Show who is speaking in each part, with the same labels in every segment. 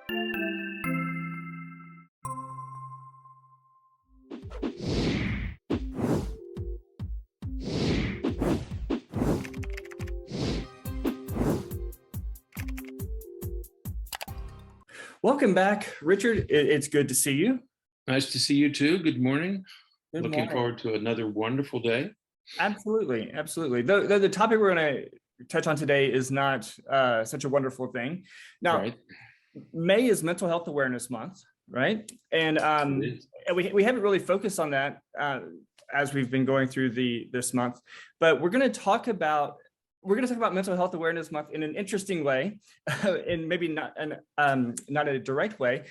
Speaker 1: Welcome back, Richard. It's good to see you.
Speaker 2: Nice to see you too. Good morning.
Speaker 1: Good
Speaker 2: Looking
Speaker 1: morning.
Speaker 2: forward to another wonderful day.
Speaker 1: Absolutely, absolutely. Though the topic we're going to touch on today is not such a wonderful thing. Now,
Speaker 2: Right.
Speaker 1: May is Mental Health Awareness Month, right? And we haven't really focused on that as we've been going through this month. But we're going to talk about Mental Health Awareness Month in an interesting way, and maybe not a direct way,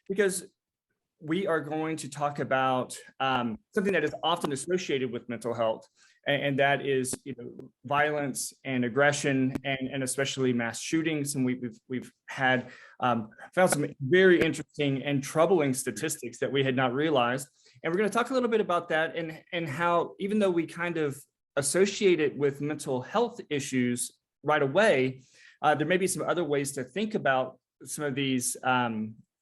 Speaker 1: because we are going to talk about something that is often associated with mental health, and that is, violence and aggression, and especially mass shootings. And we've had found some very interesting and troubling statistics that we had not realized. And we're going to talk a little bit about that, and how, even though we kind of associate it with mental health issues right away, there may be some other ways to think about some of these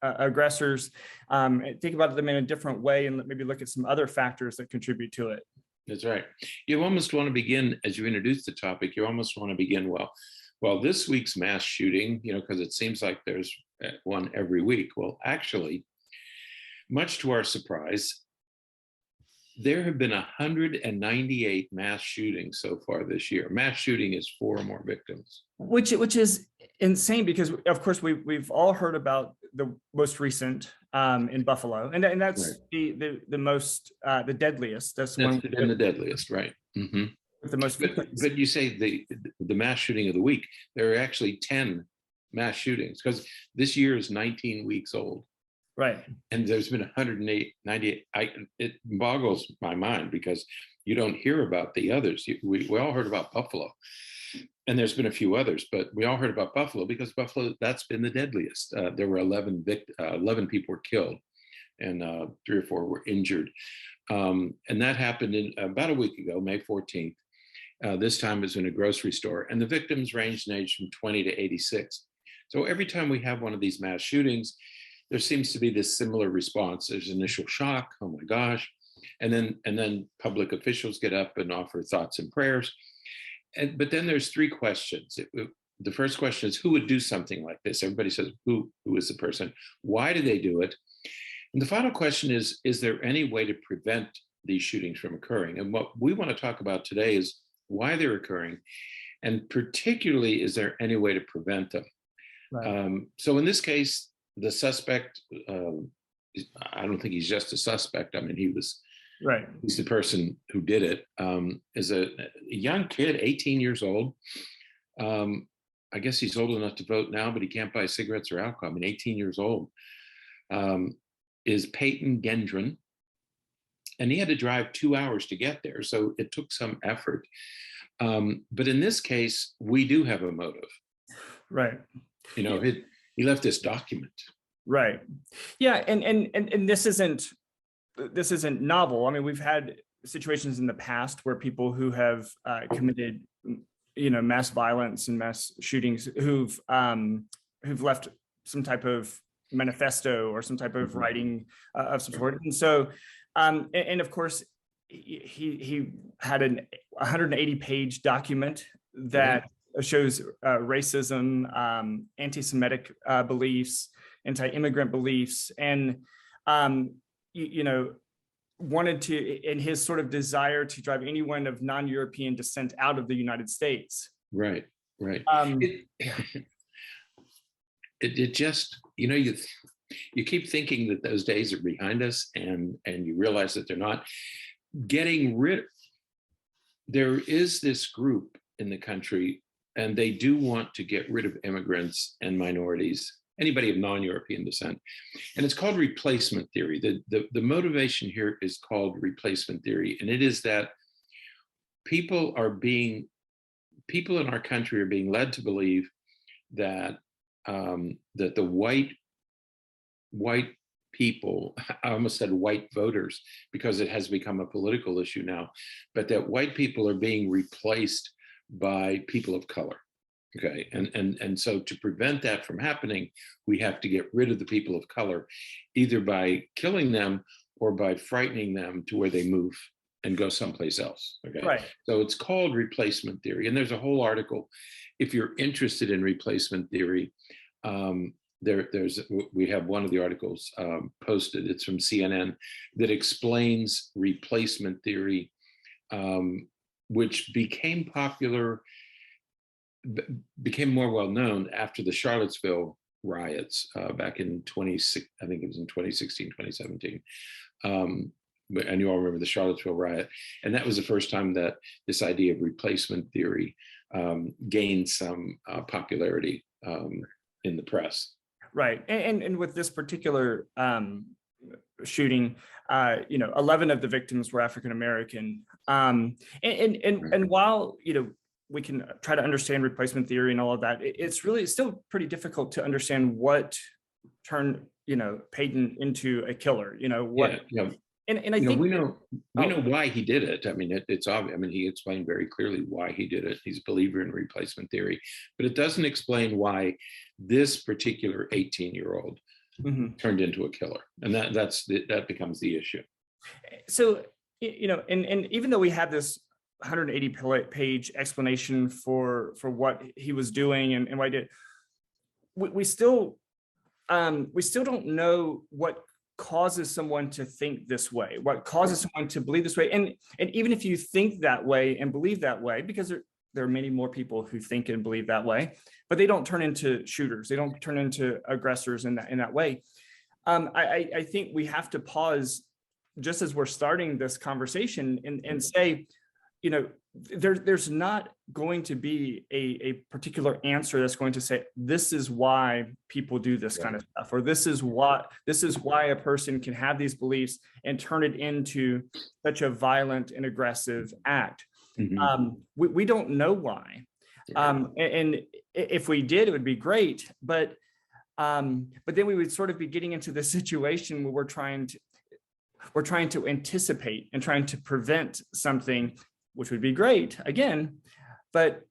Speaker 1: aggressors, think about them in a different way, and maybe look at some other factors that contribute to it.
Speaker 2: That's right. You almost want to begin, as you introduce the topic, you almost want to begin, well, this week's mass shooting, because it seems like there's one every week. Well, actually, much to our surprise, there have been 198 mass shootings so far this year. Mass shooting is 4 or more victims. Which
Speaker 1: is insane, because of course we've all heard about the most recent in Buffalo, and that's right. the most the deadliest. That's the
Speaker 2: deadliest, right? Mm-hmm.
Speaker 1: The most victims.
Speaker 2: But you say the mass shooting of the week. There are actually 10 mass shootings, because this year is 19 weeks old.
Speaker 1: Right.
Speaker 2: And there's been 198. It boggles my mind, because you don't hear about the others. We all heard about Buffalo, and there's been a few others, but we all heard about Buffalo because Buffalo, that's been the deadliest. There were 11 people were killed, and 3 or 4 were injured. And that happened in about a week ago, May 14th. This time it was in a grocery store, and the victims ranged in age from 20 to 86. So every time we have one of these mass shootings, there seems to be this similar response. There's initial shock, oh my gosh, and then public officials get up and offer thoughts and prayers. But then there's 3 questions. The first question is, who would do something like this? Everybody says, who is the person? Why do they do it? And the final question is there any way to prevent these shootings from occurring? And what we want to talk about today is why they're occurring, and particularly, is there any way to prevent them? Right. So in this case, the suspect, I don't think he's just a suspect. I mean, he's the person who did it, is a young kid, 18 years old. I guess he's old enough to vote now, but he can't buy cigarettes or alcohol. I mean, 18 years old, is Peyton Gendron. And he had to drive 2 hours to get there. So it took some effort. But in this case, we do have a motive.
Speaker 1: Right.
Speaker 2: He left this document.
Speaker 1: Right. Yeah. And this isn't novel. I mean, we've had situations in the past where people who have committed, mass violence and mass shootings who've left some type of manifesto or some type of writing of some sort. And so, and of course, he had an 180-page document that shows racism, anti-Semitic beliefs, anti-immigrant beliefs, and wanted to, in his sort of desire to drive anyone of non-European descent out of the United States.
Speaker 2: Right. It just, you keep thinking that those days are behind us, and you realize that they're not. There is this group in the country, and they do want to get rid of immigrants and minorities, anybody of non-European descent. And it's called replacement theory. The motivation here is called replacement theory. And it is that people in our country are being led to believe that that the white people, I almost said white voters, because it has become a political issue now, but that white people are being replaced by people of color. Okay, and so to prevent that from happening, we have to get rid of the people of color, either by killing them or by frightening them to where they move and go someplace else. Okay,
Speaker 1: Right.
Speaker 2: so it's called replacement theory, and there's a whole article. If you're interested in replacement theory, we have one of the articles posted. It's from CNN that explains replacement theory, which became popular. Became more well known after the Charlottesville riots back in 26, I think it was in 2016, 2017. And you all remember the Charlottesville riot. And that was the first time that this idea of replacement theory gained some popularity in the press.
Speaker 1: Right. And with this particular shooting, 11 of the victims were African American. And while, we can try to understand replacement theory and all of that, it's really still pretty difficult to understand what turned, Peyton into a killer, what.
Speaker 2: Yeah.
Speaker 1: And I think
Speaker 2: we know why he did it. I mean, it's obvious. I mean, he explained very clearly why he did it. He's a believer in replacement theory, but it doesn't explain why this particular 18-year-old turned into a killer. And that becomes the issue.
Speaker 1: So, and even though we have this 180-page explanation for what he was doing and why he did, we still don't know what causes someone to think this way, what causes someone to believe this way. And even if you think that way and believe that way, because there are many more people who think and believe that way, but they don't turn into shooters, they don't turn into aggressors in that way. I think we have to pause just as we're starting this conversation and say, there's not going to be a particular answer that's going to say, this is why people do this kind of stuff, or this is why a person can have these beliefs and turn it into such a violent and aggressive act. We don't know why. And if we did, it would be great. But then we would sort of be getting into this situation where we're trying to anticipate and trying to prevent something, which would be great again, but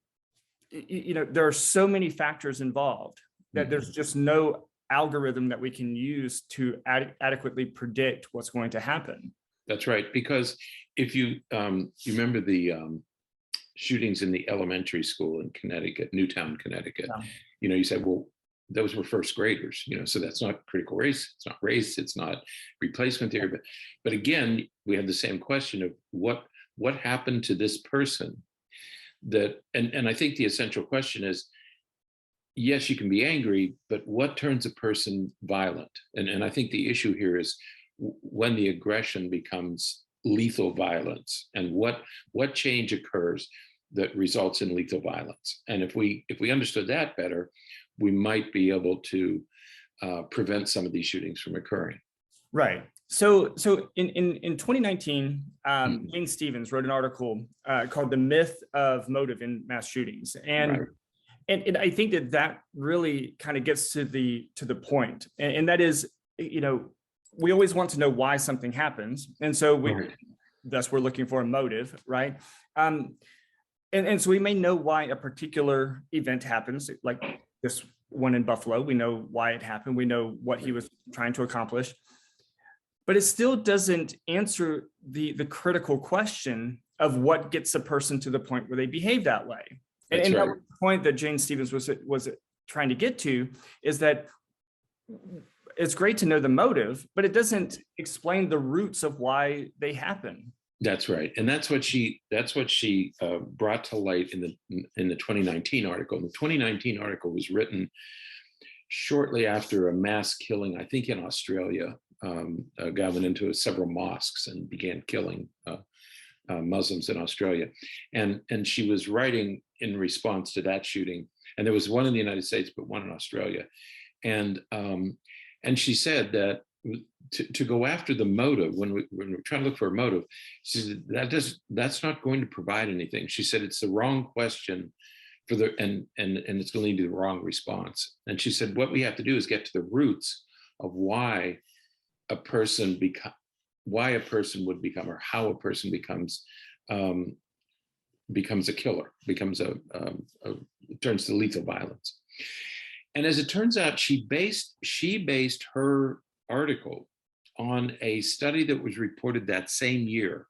Speaker 1: there are so many factors involved that there's just no algorithm that we can use to adequately predict what's going to happen.
Speaker 2: That's right, because if you remember the shootings in the elementary school in Connecticut, Newtown, Connecticut, you said, well, those were first graders, so that's not critical race, it's not race, it's not replacement theory, but again, we have the same question of what happened to this person and I think the essential question is, yes, you can be angry, but what turns a person violent? And I think the issue here is when the aggression becomes lethal violence, and what change occurs that results in lethal violence. And if we understood that better, we might be able to prevent some of these shootings from occurring.
Speaker 1: Right. So in 2019, Jane Stevens wrote an article called "The Myth of Motive in Mass Shootings," and I think that really kind of gets to the point, and that is, we always want to know why something happens, and so thus we're looking for a motive, right? And so we may know why a particular event happens, like this one in Buffalo. We know why it happened. We know what he was trying to accomplish. But it still doesn't answer the critical question of what gets a person to the point where they behave that way. And that point that Jane Stevens was trying to get to is that it's great to know the motive, but it doesn't explain the roots of why they happen.
Speaker 2: That's right, and that's what she brought to light in the 2019 article. The 2019 article was written shortly after a mass killing, I think in Australia. A guy went into several mosques and began killing Muslims in Australia, and she was writing in response to that shooting. And there was one in the United States, but one in Australia, and she said that to go after the motive when we're trying to look for a motive, she said that's not going to provide anything. She said it's the wrong question for and it's going to lead to the wrong response. And she said what we have to do is get to the roots of why a person would become, or how a person becomes becomes a killer, turns to lethal violence. And as it turns out, she based her article on a study that was reported that same year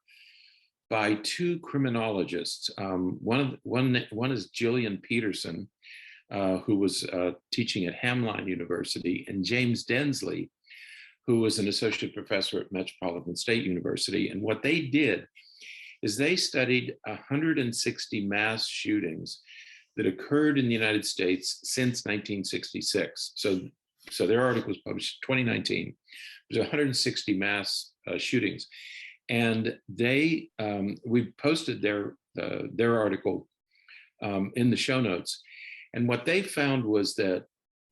Speaker 2: by two criminologists. One is Gillian Peterson, who was teaching at Hamline University, and James Densley, who was an associate professor at Metropolitan State University. And what they did is they studied 160 mass shootings that occurred in the United States since 1966. So their article was published in 2019. There's 160 mass shootings. And we posted their article in the show notes. And what they found was that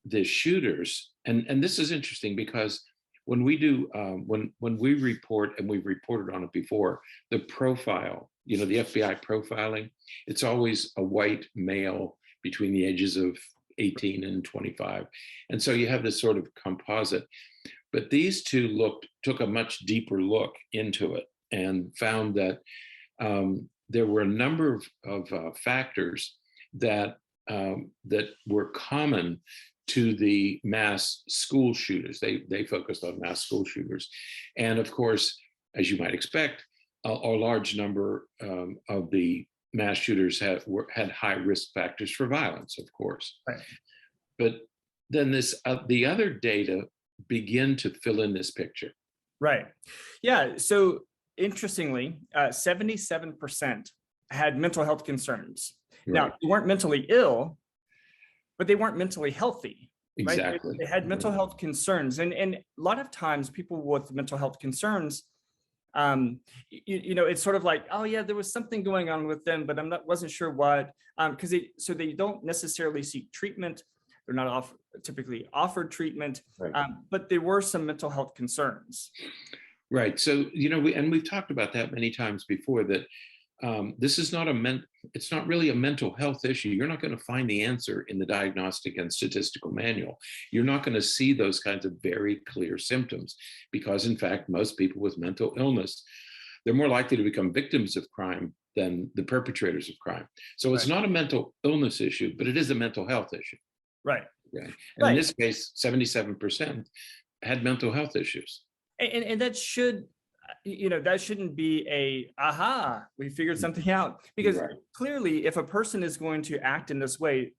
Speaker 2: the shooters, and this is interesting because when we do, when we report, and we've reported on it before, the profile, the FBI profiling, it's always a white male between the ages of 18 and 25. And so you have this sort of composite. But these two took a much deeper look into it and found that there were a number of factors that were common to the mass school shooters. They focused on mass school shooters. And of course, as you might expect, a large number of the mass shooters had high risk factors for violence, of course.
Speaker 1: Right.
Speaker 2: But then the other data begin to fill in this picture.
Speaker 1: Right. Yeah. So interestingly, 77% had mental health concerns. Right. Now, they weren't mentally ill, but they weren't mentally healthy.
Speaker 2: Exactly.
Speaker 1: Right? They had mental health concerns. And a lot of times people with mental health concerns, it's sort of like, oh yeah, there was something going on with them, but wasn't sure what, because they don't necessarily seek treatment. They're not typically offered treatment, right. But there were some mental health concerns.
Speaker 2: Right. So, we've talked about that many times before, that this is it's not really a mental health issue. You're not going to find the answer in the diagnostic and statistical manual. You're not going to see those kinds of very clear symptoms because, in fact, most people with mental illness, they're more likely to become victims of crime than the perpetrators of crime. So it's not a mental illness issue, but it is a mental health issue. Right. Okay. And in this case, 77% had mental health issues.
Speaker 1: And that that shouldn't be we figured something out, because clearly if a person is going to act in this way,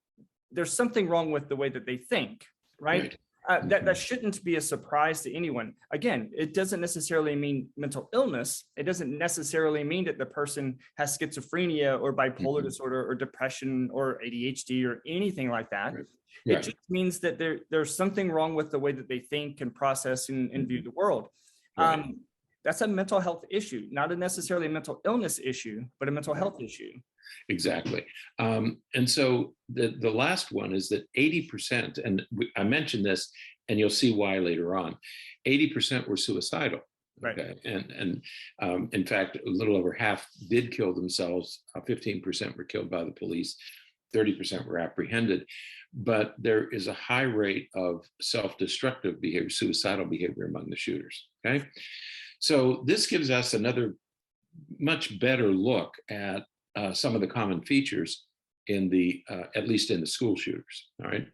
Speaker 1: there's something wrong with the way that they think, right? That shouldn't be a surprise to anyone. Again, it doesn't necessarily mean mental illness. It doesn't necessarily mean that the person has schizophrenia or bipolar disorder or depression or ADHD or anything like that. It just means that there's something wrong with the way that they think and process and view the world. That's a mental health issue, not necessarily a mental illness issue, but a mental health issue. Exactly.
Speaker 2: And so the last one is that 80%, and I mentioned this, and you'll see why later on, 80% were suicidal.
Speaker 1: Right.
Speaker 2: Okay. And in fact, a little over half did kill themselves. 15% were killed by the police. 30% were apprehended. But there is a high rate of self-destructive behavior, suicidal behavior among the shooters. Okay. So this gives us another much better look at some of the common features in at least in the school shooters. All right.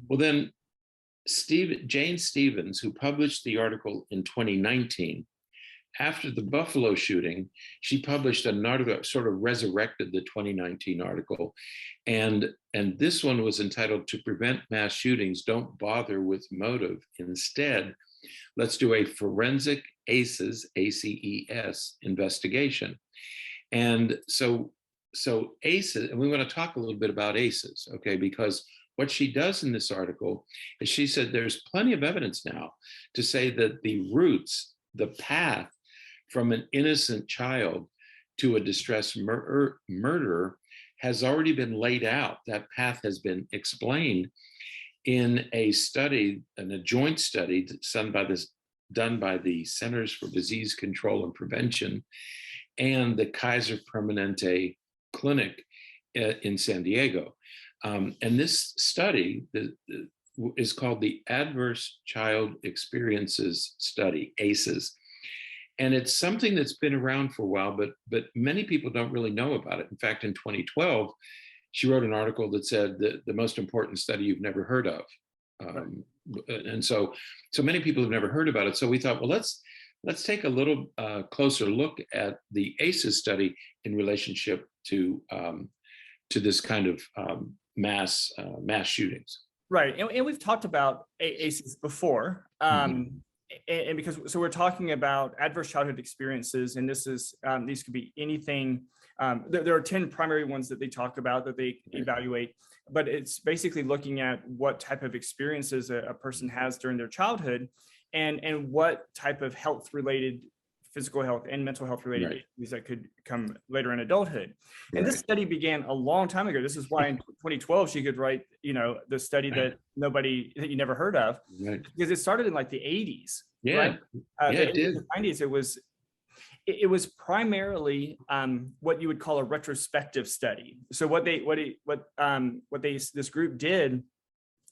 Speaker 2: Well, then Jane Stevens, who published the article in 2019, after the Buffalo shooting, she published an article, sort of resurrected the 2019 article. And this one was entitled, "To Prevent Mass Shootings, Don't Bother with Motive. Instead, Let's do a forensic ACEs, ACES investigation." And so ACEs, and we want to talk a little bit about ACEs, okay, because what she does in this article is she said there's plenty of evidence now to say that the roots, the path from an innocent child to a distressed murderer has already been laid out. That path has been explained in a study, in a joint study done by the Centers for Disease Control and Prevention and the Kaiser Permanente Clinic in San Diego. And this study is called the Adverse Child Experiences Study, ACEs. And it's something that's been around for a while, but many people don't really know about it. In fact, in 2012, she wrote an article that said the most important study you've never heard of. And so many people have never heard about it. So we thought, well, let's take a little closer look at the ACEs study in relationship to this kind of mass shootings.
Speaker 1: Right, and we've talked about ACEs before, and because we're talking about adverse childhood experiences, and this is these could be anything. There are 10 primary ones that they talk about that they evaluate, but it's basically looking at what type of experiences a person has during their childhood, and what type of health related, physical health and mental health related issues that could come later in adulthood. And this study began a long time ago. This is why in 2012 she could write, the study that you never heard of, because it started in like the 80s.
Speaker 2: Right? It did.
Speaker 1: The 90s. It was primarily what you would call a retrospective study. So this group did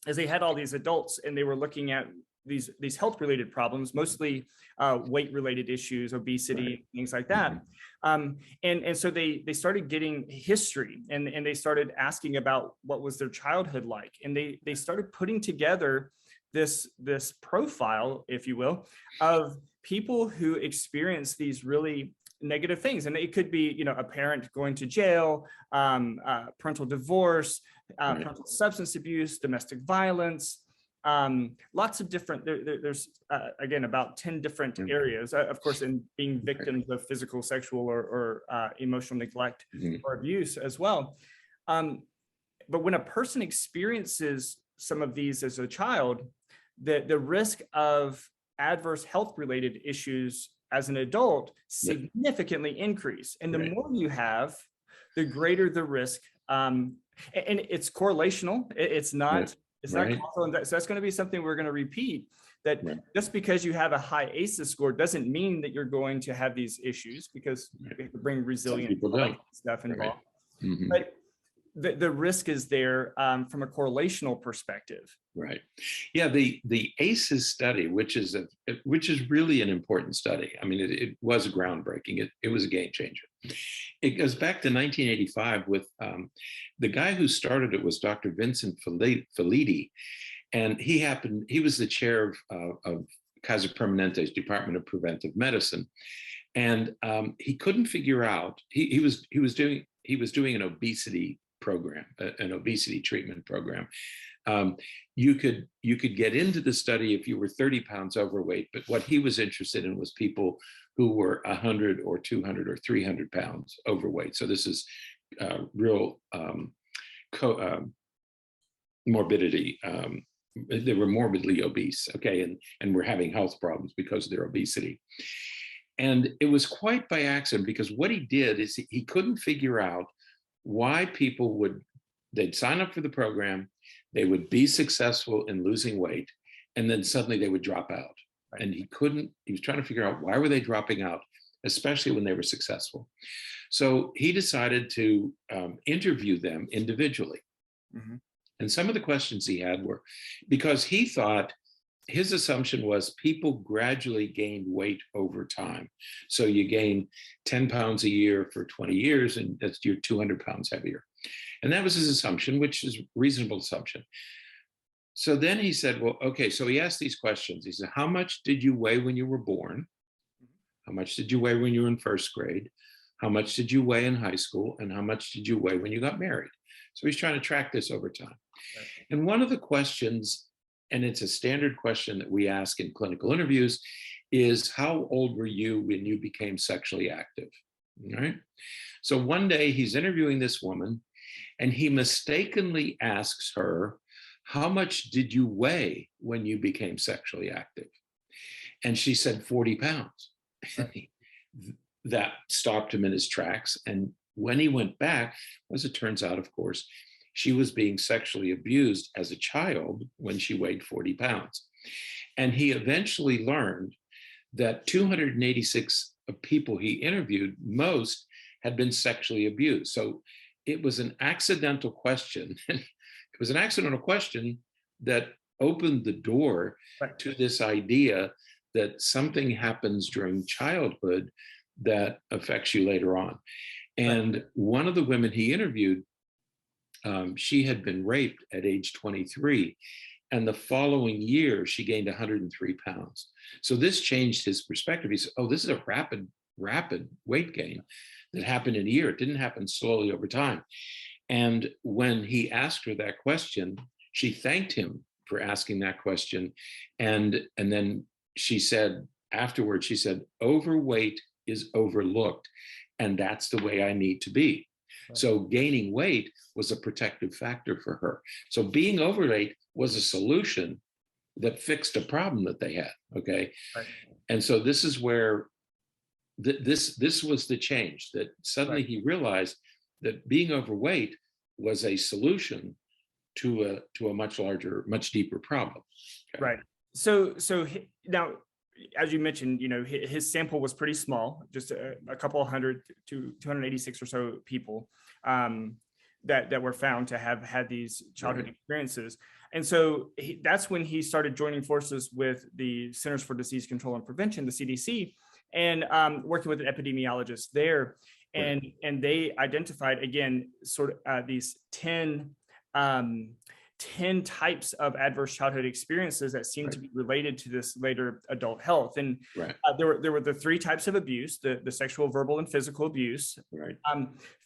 Speaker 1: is they had all these adults and they were looking at these health related problems, mostly weight related issues, obesity, things like that. And so they started getting history, and they started asking about what was their childhood like, and they started putting together this profile, if you will, of people who experience these really negative things. And it could be, a parent going to jail, parental divorce, parental substance abuse, domestic violence, lots of different, there's again, about 10 different areas, of course, in being victims of physical, sexual, or emotional neglect or abuse as well. But when a person experiences some of these as a child, the risk of adverse health related issues as an adult significantly increase. And the more you have, the greater the risk. And it's correlational. It's not causal. So that's going to be something we're going to repeat, that just because you have a high ACEs score doesn't mean that you're going to have these issues, because we have to bring resilient stuff involved. But the risk is there from a correlational perspective.
Speaker 2: Right. Yeah. The ACEs study, which is really an important study. I mean, it was groundbreaking. It was a game changer. It goes back to 1985 with the guy who started it was Dr. Vincent Felitti, and he was the chair of Kaiser Permanente's Department of Preventive Medicine, and he couldn't figure out. He was doing an obesity program, an obesity treatment program. You could get into the study if you were 30 pounds overweight, but what he was interested in was people who were 100 or 200 or 300 pounds overweight. So this is real morbidity. They were morbidly obese, okay, and were having health problems because of their obesity. And it was quite by accident, because what he did is he couldn't figure out why people they'd sign up for the program, they would be successful in losing weight, and then suddenly they would drop out. And he was trying to figure out why were they dropping out, especially when they were successful. So he decided to interview them individually. And some of the questions he had were, because he thought, his assumption was people gradually gained weight over time. So you gain 10 pounds a year for 20 years, and you're 200 pounds heavier. And that was his assumption, which is a reasonable assumption. So then he said, well, okay, so he asked these questions. He said, how much did you weigh when you were born? How much did you weigh when you were in first grade? How much did you weigh in high school? And how much did you weigh when you got married? So he's trying to track this over time. And one of the questions, and it's a standard question that we ask in clinical interviews, is how old were you when you became sexually active? All right. So one day he's interviewing this woman, and he mistakenly asks her, how much did you weigh when you became sexually active? And she said 40 pounds. That stopped him in his tracks. And when he went back, as it turns out, of course, she was being sexually abused as a child when she weighed 40 pounds. And he eventually learned that 286 people he interviewed, most had been sexually abused. So it was an accidental question. It was an accidental question that opened the door to this idea that something happens during childhood that affects you later on. And one of the women he interviewed, she had been raped at age 23. And the following year, she gained 103 pounds. So this changed his perspective. He said, oh, this is a rapid weight gain that happened in a year. It didn't happen slowly over time. And when he asked her that question, she thanked him for asking that question. And then she said, afterwards, she said, overweight is overlooked. And that's the way I need to be. Right. So gaining weight was a protective factor for her. So being overweight was a solution that fixed a problem that they had. Okay. Right. And so this is where this was the change, that suddenly right. he realized that being overweight was a solution to a much larger, much deeper problem. Okay? Right.
Speaker 1: So now, as you mentioned, his sample was pretty small, just a couple hundred to 286 or so people that were found to have had these childhood right. experiences. And so that's when he started joining forces with the Centers for Disease Control and Prevention, the CDC, and working with an epidemiologist there. And they identified, again, sort of these 10 types of adverse childhood experiences that seem right. to be related to this later adult health. And right. There were the 3 types of abuse, the sexual, verbal, and physical abuse, right.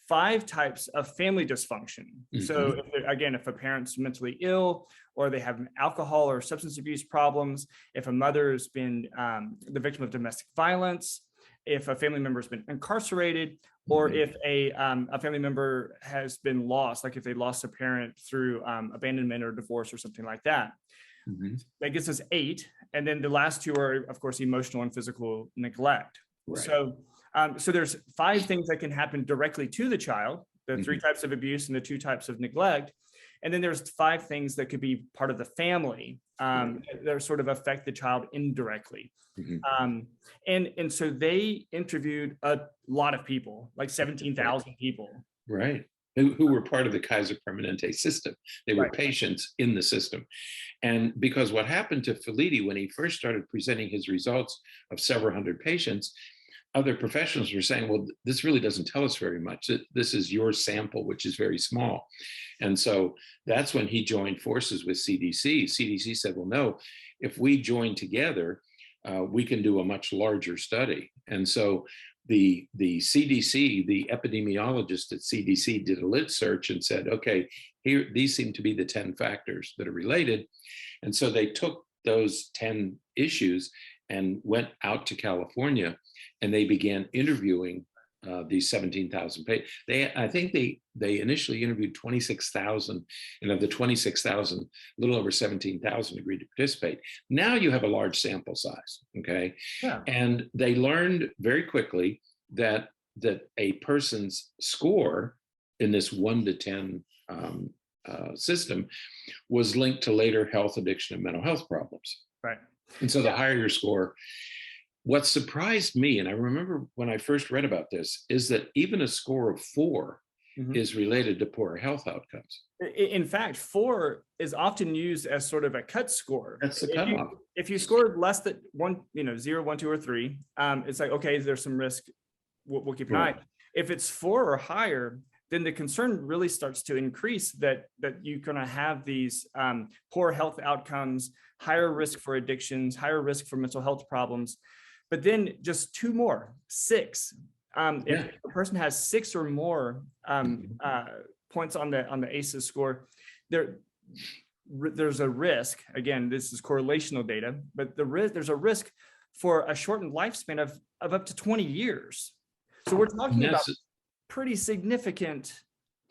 Speaker 1: 5 types of family dysfunction. Mm-hmm. So if a parent's mentally ill, or they have alcohol or substance abuse problems, if a mother's been the victim of domestic violence, if a family member has been incarcerated, or if a family member has been lost, like if they lost a parent through abandonment or divorce or something like that. Mm-hmm. That gives us 8. And then the last 2 are, of course, emotional and physical neglect. Right. So there's 5 things that can happen directly to the child, the mm-hmm. 3 types of abuse and the 2 types of neglect. And then there's 5 things that could be part of the family that sort of affect the child indirectly. Mm-hmm. And so they interviewed a lot of people, like 17,000 people.
Speaker 2: Right. Who were part of the Kaiser Permanente system. They were right. patients in the system. And because what happened to Filiti when he first started presenting his results of several hundred patients, other professionals were saying, well, this really doesn't tell us very much. This is your sample, which is very small. And so that's when he joined forces with CDC. CDC said, well, no, if we join together, we can do a much larger study. And so the CDC, the epidemiologist at CDC did a lit search and said, okay, here, these seem to be the 10 factors that are related. And so they took those 10 issues and went out to California, and they began interviewing these 17,000 patients. I think they initially interviewed 26,000, and of the 26,000, a little over 17,000 agreed to participate. Now you have a large sample size, okay? Yeah. And they learned very quickly that a person's score in this 1 to 10 system was linked to later health, addiction, and mental health problems. Right. And so the higher your score, what surprised me, and I remember when I first read about this, is that even a score of 4 mm-hmm. is related to poorer health outcomes.
Speaker 1: In fact, 4 is often used as sort of a cut score.
Speaker 2: That's the cutoff.
Speaker 1: If you scored less than 1, 0, 1, 2, or 3, it's like, okay, there's some risk. We'll keep an eye. If it's 4 or higher, then the concern really starts to increase that you're going to have these poor health outcomes, higher risk for addictions, higher risk for mental health problems. But then just 2 more, 6. If a person has 6 or more points on the ACEs score, there's a risk. Again, this is correlational data, but there's a risk for a shortened lifespan of up to 20 years. So we're talking about pretty significant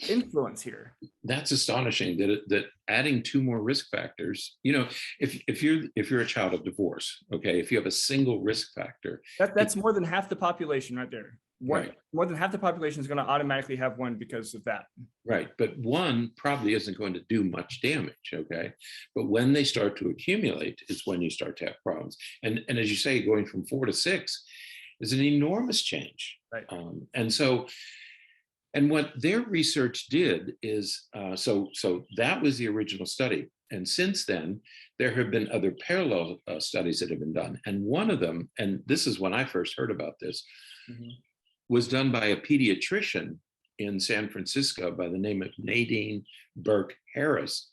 Speaker 1: influence here.
Speaker 2: That's astonishing that adding 2 more risk factors, if you're a child of divorce, okay, if you have a single risk factor,
Speaker 1: that's more than half the population right there. Right. More than half the population is going to automatically have 1 because of that.
Speaker 2: Right. But 1 probably isn't going to do much damage. Okay. But when they start to accumulate is when you start to have problems. And as you say, going from 4 to 6 is an enormous change. Right. And what their research did is, so that was the original study. And since then, there have been other parallel studies that have been done. And one of them, and this is when I first heard about this, was done by a pediatrician in San Francisco by the name of Nadine Burke Harris,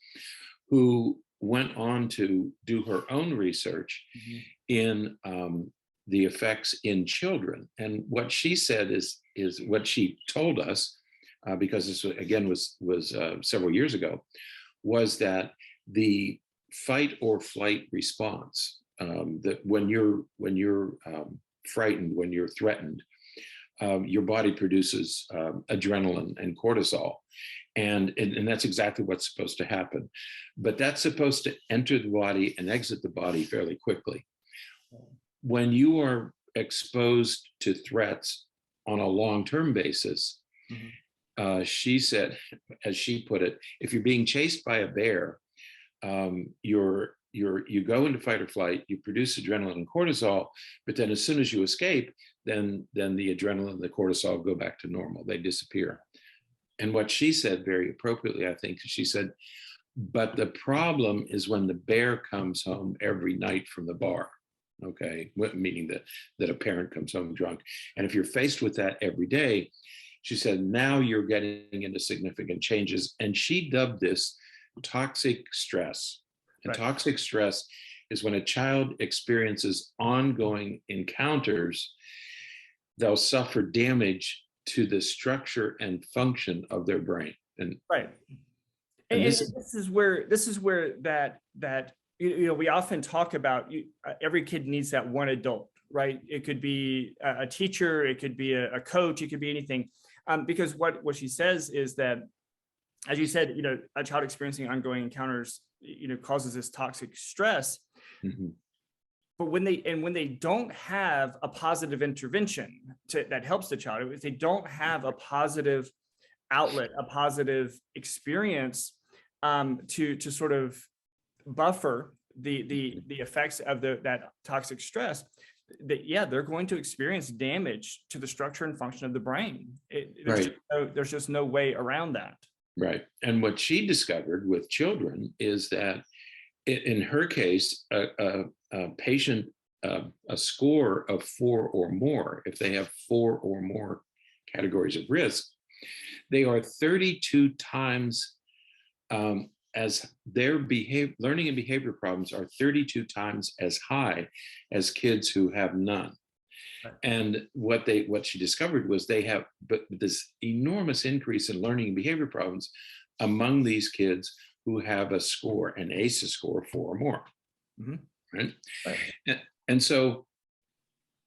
Speaker 2: who went on to do her own research in the effects in children. And what she said is what she told us, because this again was several years ago, was that the fight or flight response, that when you're frightened, when you're threatened, your body produces adrenaline and cortisol. And that's exactly what's supposed to happen. But that's supposed to enter the body and exit the body fairly quickly. When you are exposed to threats on a long-term basis, she said, as she put it, if you're being chased by a bear, you go into fight or flight, you produce adrenaline and cortisol, but then as soon as you escape, then the adrenaline and the cortisol go back to normal, they disappear. And what she said very appropriately, I think, she said, but the problem is when the bear comes home every night from the bar, okay, meaning that a parent comes home drunk. And if you're faced with that every day, she said, now you're getting into significant changes. And she dubbed this toxic stress. And
Speaker 1: Right.
Speaker 2: Toxic stress is when a child experiences ongoing encounters, they'll suffer damage to the structure and function of their brain. And
Speaker 1: Right. And this is where that we often talk about every kid needs that one adult, right? It could be a teacher, it could be a coach, it could be anything. Because what she says is that, as you said, a child experiencing ongoing encounters, causes this toxic stress. But when they don't have a positive intervention that helps the child, if they don't have a positive outlet, a positive experience to sort of buffer the effects of that toxic stress, they're going to experience damage to the structure and function of the brain. There's just no way around that.
Speaker 2: Right. And what she discovered with children is that in her case, a patient, a score of 4 or more, if they have 4 or more categories of risk, they are 32 times as their learning and behavior problems are 32 times as high as kids who have none. Right. And what she discovered was they have this enormous increase in learning and behavior problems among these kids who have a score, an ACEs score 4 or more. Right? And so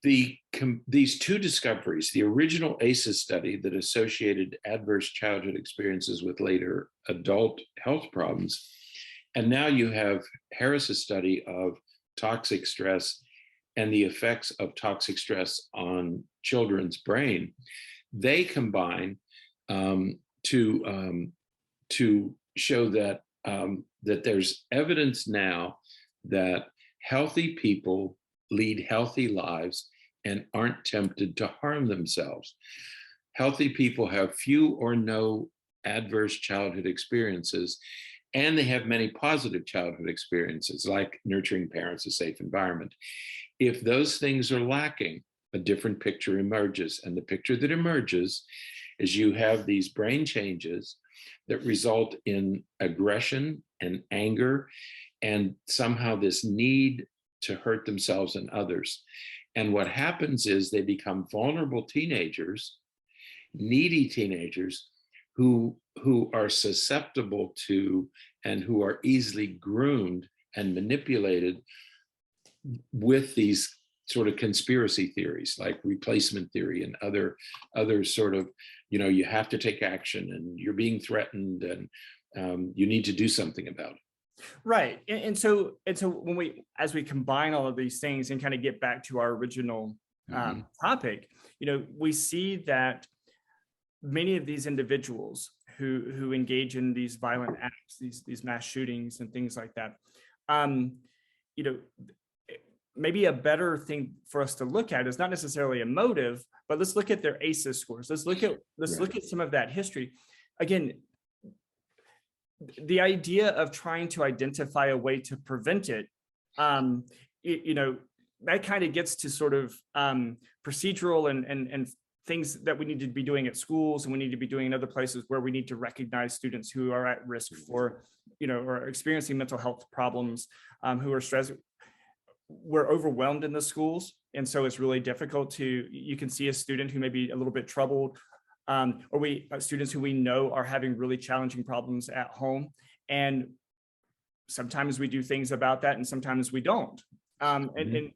Speaker 2: these two discoveries, the original ACEs study that associated adverse childhood experiences with later adult health problems, and now you have Harris's study of toxic stress and the effects of toxic stress on children's brain, they combine to show that that there's evidence now that healthy people lead healthy lives and aren't tempted to harm themselves. Healthy people have few or no adverse childhood experiences, and they have many positive childhood experiences, like nurturing parents, a safe environment. If those things are lacking, a different picture emerges. And the picture that emerges is you have these brain changes that result in aggression and anger, and somehow this need to hurt themselves and others. And what happens is they become vulnerable teenagers, needy teenagers who are susceptible to and who are easily groomed and manipulated with these sort of conspiracy theories like replacement theory and other sort of, you have to take action and you're being threatened and you need to do something about it.
Speaker 1: Right. And so as we combine all of these things and kind of get back to our original topic, we see that many of these individuals who engage in these violent acts, these mass shootings and things like that, maybe a better thing for us to look at is not necessarily a motive, but let's look at their ACEs scores. Let's look at some of that history. Again, the idea of trying to identify a way to prevent it, you know, that kind of gets to sort of procedural and things that we need to be doing at schools, and we need to be doing in other places where we need to recognize students who are at risk for, you know, or experiencing mental health problems, who are stressed. We're overwhelmed in the schools. And so it's really difficult to, you can see a student who may be a little bit troubled, or students who we know are having really challenging problems at home. And sometimes we do things about that and sometimes we don't. And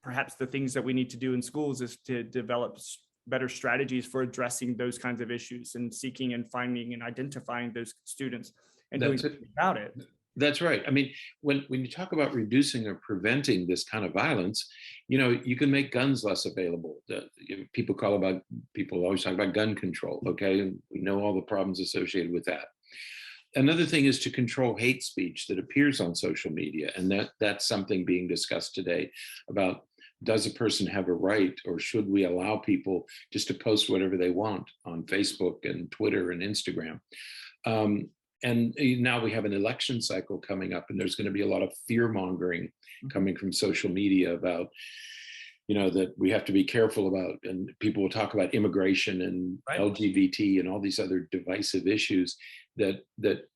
Speaker 1: perhaps the things that we need to do in schools is to develop better strategies for addressing those kinds of issues and seeking and finding and identifying those students and doing something about it.
Speaker 2: That's right. I mean, when you talk about reducing or preventing this kind of violence, you know, you can make guns less available. People always talk about gun control. Okay, we know all the problems associated with that. Another thing is to control hate speech that appears on social media, and that's something being discussed today about, does a person have a right, or should we allow people just to post whatever they want on Facebook and Twitter and Instagram? And now we have an election cycle coming up, and there's going to be a lot of fear mongering coming from social media about, you know, that we have to be careful about, and people will talk about immigration and LGBT and all these other divisive issues that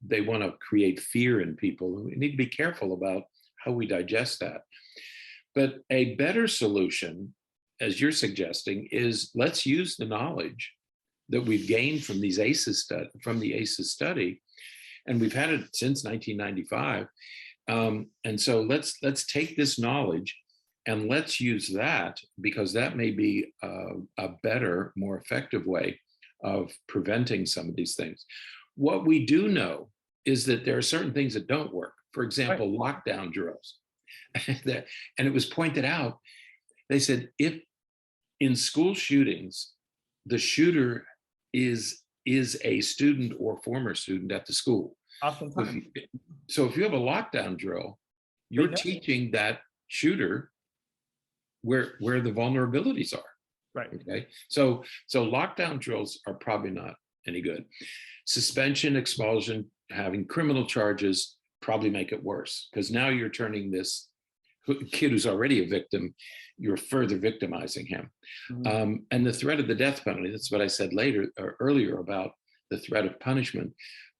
Speaker 2: they want to create fear in people. We need to be careful about how we digest that. But a better solution, as you're suggesting, is let's use the knowledge that we've gained from these ACEs study, and we've had it since 1995. And so let's take this knowledge and let's use that, because that may be a better, more effective way of preventing some of these things. What we do know is that there are certain things that don't work. For example, lockdown drills. And it was pointed out, they said, if in school shootings, the shooter is a student or former student at the school.
Speaker 1: Oftentimes.
Speaker 2: So if you have a lockdown drill, you're teaching that shooter where the vulnerabilities are.
Speaker 1: Right.
Speaker 2: Okay. So lockdown drills are probably not any good. Suspension, expulsion, having criminal charges probably make it worse, because now you're turning this kid who's already a victim, you're further victimizing him. And the threat of the death penalty, that's what I said earlier about the threat of punishment.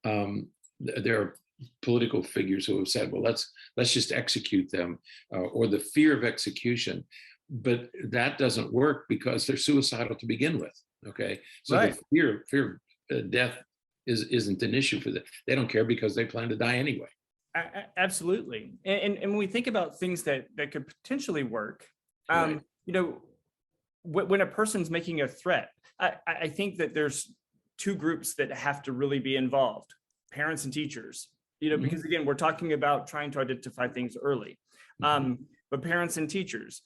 Speaker 2: There are political figures who have said, well, let's just execute them, or the fear of execution. But that doesn't work because they're suicidal to begin with. Okay. So the fear of death isn't an issue for them. They don't care because they plan to die anyway.
Speaker 1: Absolutely. And when we think about things that could potentially work, you know, when a person's making a threat, I think that there's two groups that have to really be involved: parents and teachers, you know, because again, we're talking about trying to identify things early. But parents and teachers,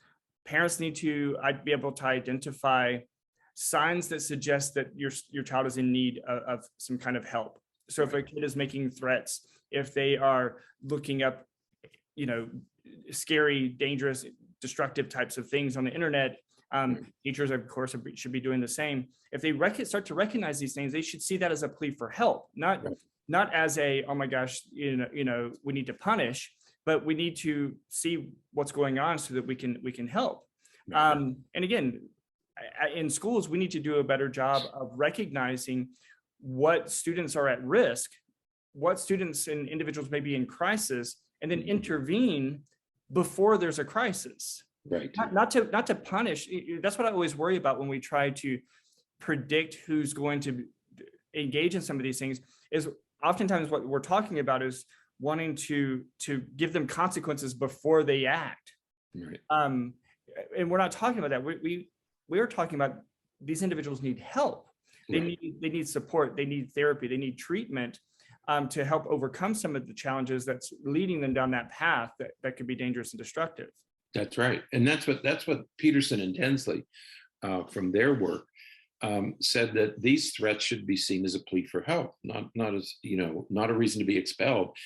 Speaker 1: parents need to be able to identify signs that suggest that your child is in need of some kind of help. So if a kid is making threats, if they are looking up, you know, scary, dangerous, destructive types of things on the internet, teachers, of course, should be doing the same. If they start to recognize these things, they should see that as a plea for help, not as a, oh my gosh, you know, we need to punish, but we need to see what's going on so that we can help. And again, in schools, we need to do a better job of recognizing what students are at risk, what students and individuals may be in crisis, and then intervene before there's a crisis.
Speaker 2: Right.
Speaker 1: Not to punish. That's what I always worry about when we try to predict who's going to engage in some of these things, is oftentimes what we're talking about is wanting to give them consequences before they act.
Speaker 2: Right.
Speaker 1: And we're not talking about that. We are talking about these individuals need help. They need support. They need therapy. They need treatment to help overcome some of the challenges that's leading them down that path that could be dangerous and destructive.
Speaker 2: That's right. And that's what Peterson and Densley from their work said, that these threats should be seen as a plea for help, not as, you know, not a reason to be expelled.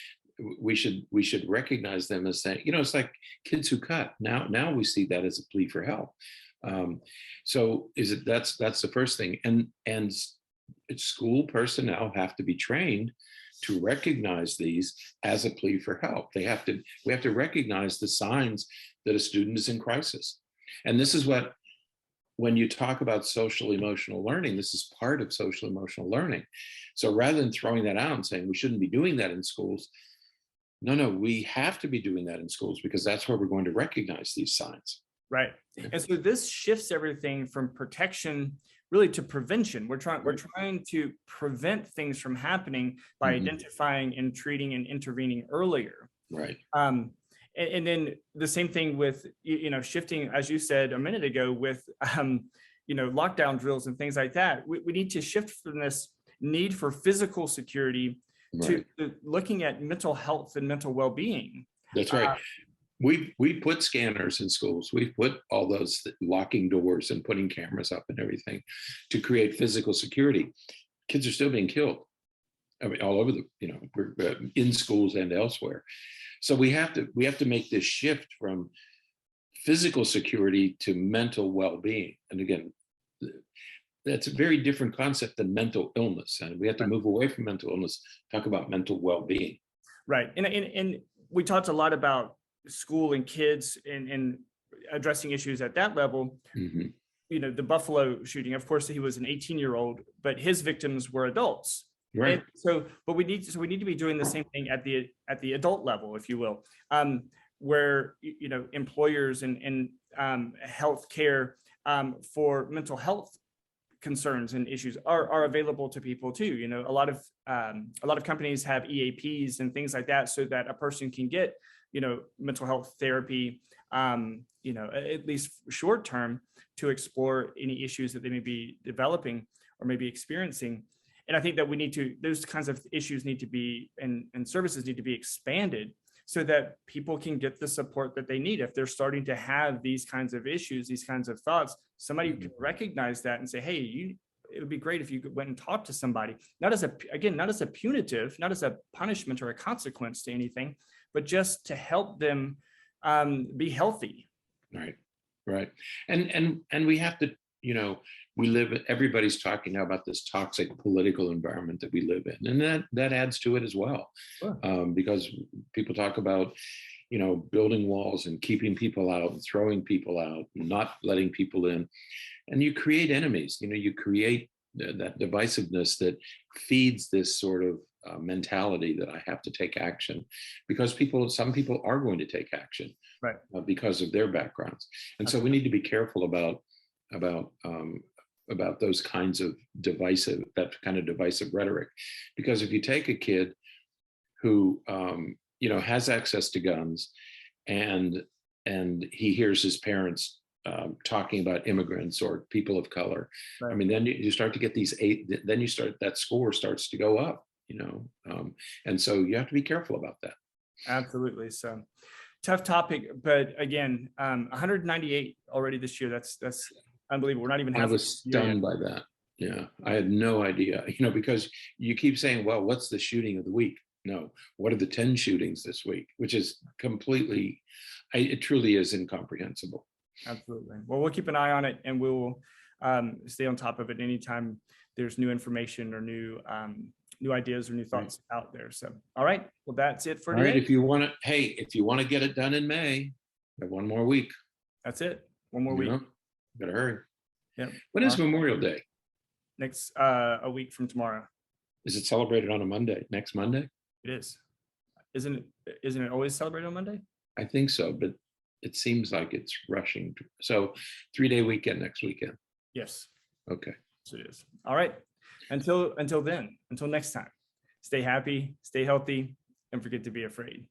Speaker 2: We should recognize them as saying, you know, it's like kids who cut. Now we see that as a plea for help. So that's the first thing. And school personnel have to be trained to recognize these as a plea for help. We have to recognize the signs that a student is in crisis. And this is what, when you talk about social emotional learning, this is part of social emotional learning. So rather than throwing that out and saying we shouldn't be doing that in schools, no, we have to be doing that in schools, because that's where we're going to recognize these signs.
Speaker 1: Right. And so this shifts everything from protection really to prevention. We're trying to prevent things from happening by identifying and treating and intervening earlier.
Speaker 2: Right.
Speaker 1: And then the same thing with, shifting, as you said a minute ago, with, lockdown drills and things like that. We need to shift from this need for physical security to looking at mental health and mental well-being.
Speaker 2: That's right. We put scanners in schools. We've put all those locking doors and putting cameras up and everything to create physical security. Kids are still being killed. I mean, all over in schools and elsewhere. So we have to make this shift from physical security to mental well-being. And again, that's a very different concept than mental illness. And we have to move away from mental illness, talk about mental well-being.
Speaker 1: Right. And we talked a lot about school and kids and addressing issues at that level. The Buffalo shooting, of course, he was an 18-year-old, but his victims were adults. Right. And so, but we need to be doing the same thing at the adult level, if you will, where employers and healthcare for mental health concerns and issues are available to people too. A lot of companies have EAPs and things like that, so that a person can get mental health therapy, at least short term, to explore any issues that they may be developing or maybe experiencing. And I think that those kinds of issues need to be, and services need to be expanded so that people can get the support that they need. If they're starting to have these kinds of issues, these kinds of thoughts, somebody can recognize that and say, hey, it would be great if you went and talked to somebody, not as a punitive, not as a punishment or a consequence to anything, but just to help them be healthy.
Speaker 2: Right. And we have to, everybody's talking now about this toxic political environment that we live in, and that adds to it as well. Sure. Because people talk about, building walls and keeping people out and throwing people out, and not letting people in, and you create enemies. You create that divisiveness that feeds this sort of mentality that I have to take action, because some people are going to take action, right, because of their backgrounds, and so we need to be careful about those kinds of divisive rhetoric, because if you take a kid who has access to guns and he hears his parents talking about immigrants or people of color, right. I mean, then you start to get that score starts to go up, and so you have to be careful about that.
Speaker 1: Absolutely. So tough topic, but again, 198 already this year. That's unbelievable. We're not even.
Speaker 2: I was stunned by that. Yeah, I had no idea. Because you keep saying, "Well, what's the shooting of the week?" No, what are the 10 shootings this week? Which is completely, it truly is incomprehensible.
Speaker 1: Absolutely. Well, we'll keep an eye on it, and we'll stay on top of it anytime there's new information or new ideas or new thoughts out there. So, all right. Well, that's it for today.
Speaker 2: All right. If you want to get it done in May, you have one more week.
Speaker 1: That's it. One more week.
Speaker 2: Better hurry.
Speaker 1: Yeah.
Speaker 2: When is Memorial Day?
Speaker 1: Next, a week from tomorrow.
Speaker 2: Is it celebrated on a Monday? Next Monday?
Speaker 1: It is. Isn't it always celebrated on Monday? I
Speaker 2: think so, but it seems like it's rushing. So 3-day weekend next weekend.
Speaker 1: Yes.
Speaker 2: Okay.
Speaker 1: So it is. All right. Until next time, stay happy, stay healthy, and forget to be afraid.